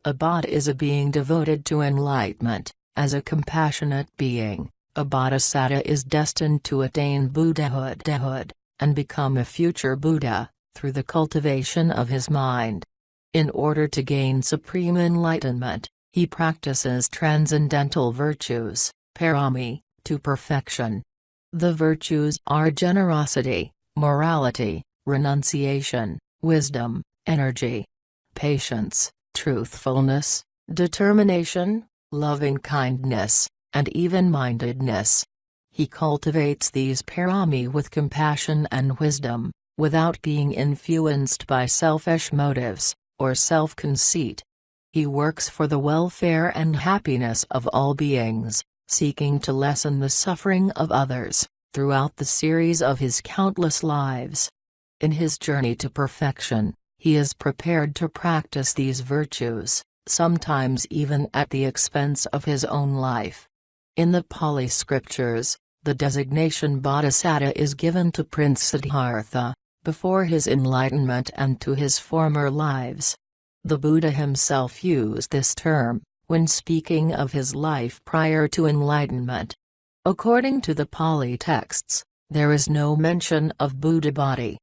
A Bodhi is a being devoted to enlightenment. As a compassionate being, a Bodhisatta is destined to attain Buddhahood, and become a future Buddha, through the cultivation of his mind. In order to gain supreme enlightenment, he practices transcendental virtues, Parami, to perfection. The virtues are generosity, morality, renunciation, wisdom, energy, patience, truthfulness, determination, loving-kindness, and even mindedness. He cultivates these parami with compassion and wisdom, without being influenced by selfish motives, or self-conceit. He works for the welfare and happiness of all beings, seeking to lessen the suffering of others, throughout the series of his countless lives. In his journey to perfection, he is prepared to practice these virtues, sometimes even at the expense of his own life. In the Pali scriptures, the designation Bodhisatta is given to Prince Siddhartha, before his enlightenment and to his former lives. The Buddha himself used this term, when speaking of his life prior to enlightenment. According to the Pali texts, there is no mention of Buddha body.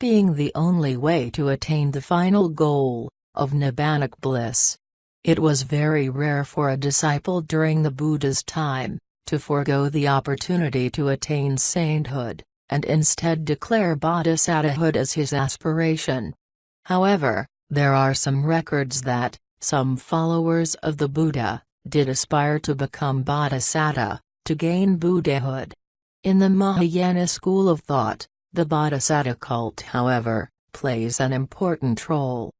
Being the only way to attain the final goal, of nibbanic bliss. It was very rare for a disciple during the Buddha's time, to forego the opportunity to attain sainthood, and instead declare bodhisattahood as his aspiration. However, there are some records that, some followers of the Buddha, did aspire to become bodhisatta, to gain Buddhahood. In the Mahayana school of thought, the Bodhisatta cult, however, plays an important role.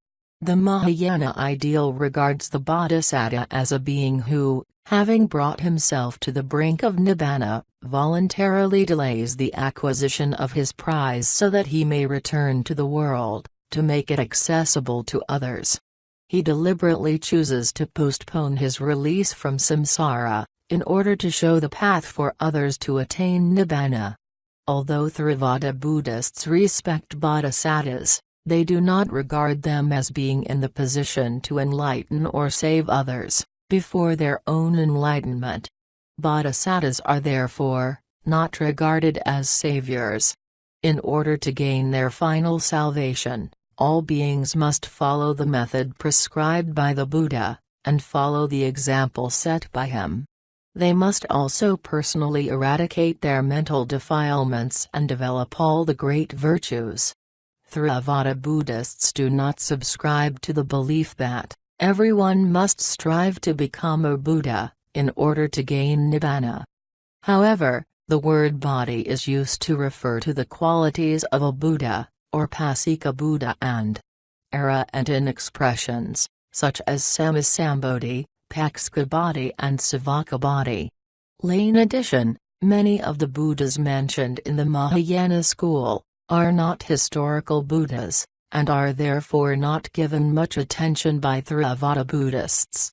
The Mahayana ideal regards the Bodhisatta as a being who, having brought himself to the brink of nibbana, voluntarily delays the acquisition of his prize so that he may return to the world, to make it accessible to others. He deliberately chooses to postpone his release from samsara, in order to show the path for others to attain nibbana. Although Theravada Buddhists respect bodhisattas, they do not regard them as being in the position to enlighten or save others, before their own enlightenment. Bodhisattas are therefore, not regarded as saviors. In order to gain their final salvation, all beings must follow the method prescribed by the Buddha, and follow the example set by him. They must also personally eradicate their mental defilements and develop all the great virtues. Theravada Buddhists do not subscribe to the belief that everyone must strive to become a Buddha, in order to gain nibbana. However, the word bodhi is used to refer to the qualities of a Buddha, or Pasika Buddha and era and in expressions, such as Samasambodhi, Pakska Bodhi and Savaka Bodhi. In addition, many of the Buddhas mentioned in the Mahayana school, are not historical Buddhas, and are therefore not given much attention by Theravada Buddhists.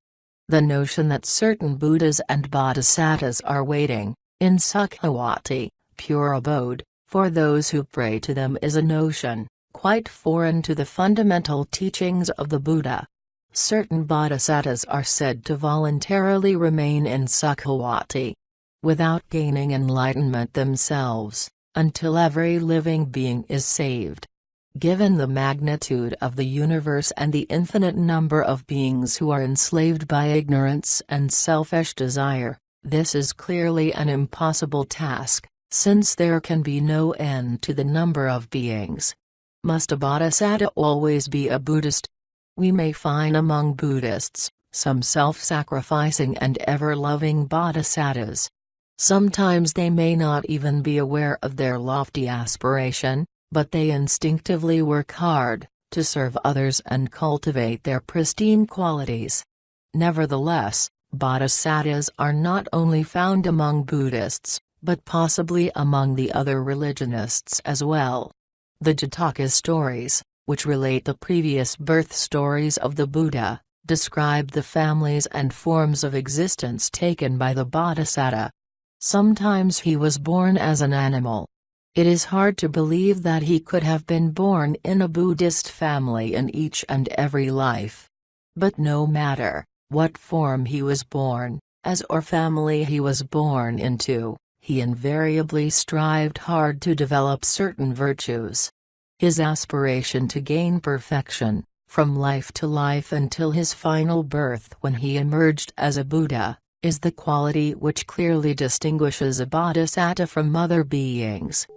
The notion that certain Buddhas and Bodhisattas are waiting, in Sukhavati, pure abode, for those who pray to them is a notion, quite foreign to the fundamental teachings of the Buddha. Certain bodhisattas are said to voluntarily remain in Sukhavati, without gaining enlightenment themselves, until every living being is saved. Given the magnitude of the universe and the infinite number of beings who are enslaved by ignorance and selfish desire, this is clearly an impossible task, since there can be no end to the number of beings. Must a bodhisatta always be a Buddhist? We may find among Buddhists, some self-sacrificing and ever-loving bodhisattas. Sometimes they may not even be aware of their lofty aspiration, but they instinctively work hard, to serve others and cultivate their pristine qualities. Nevertheless, bodhisattas are not only found among Buddhists, but possibly among the other religionists as well. The Jataka stories, which relate the previous birth stories of the Buddha, describe the families and forms of existence taken by the Bodhisatta. Sometimes he was born as an animal. It is hard to believe that he could have been born in a Buddhist family in each and every life. But no matter what form he was born, as or family he was born into, he invariably strived hard to develop certain virtues. His aspiration to gain perfection, from life to life until his final birth when he emerged as a Buddha, is the quality which clearly distinguishes a Bodhisatta from other beings.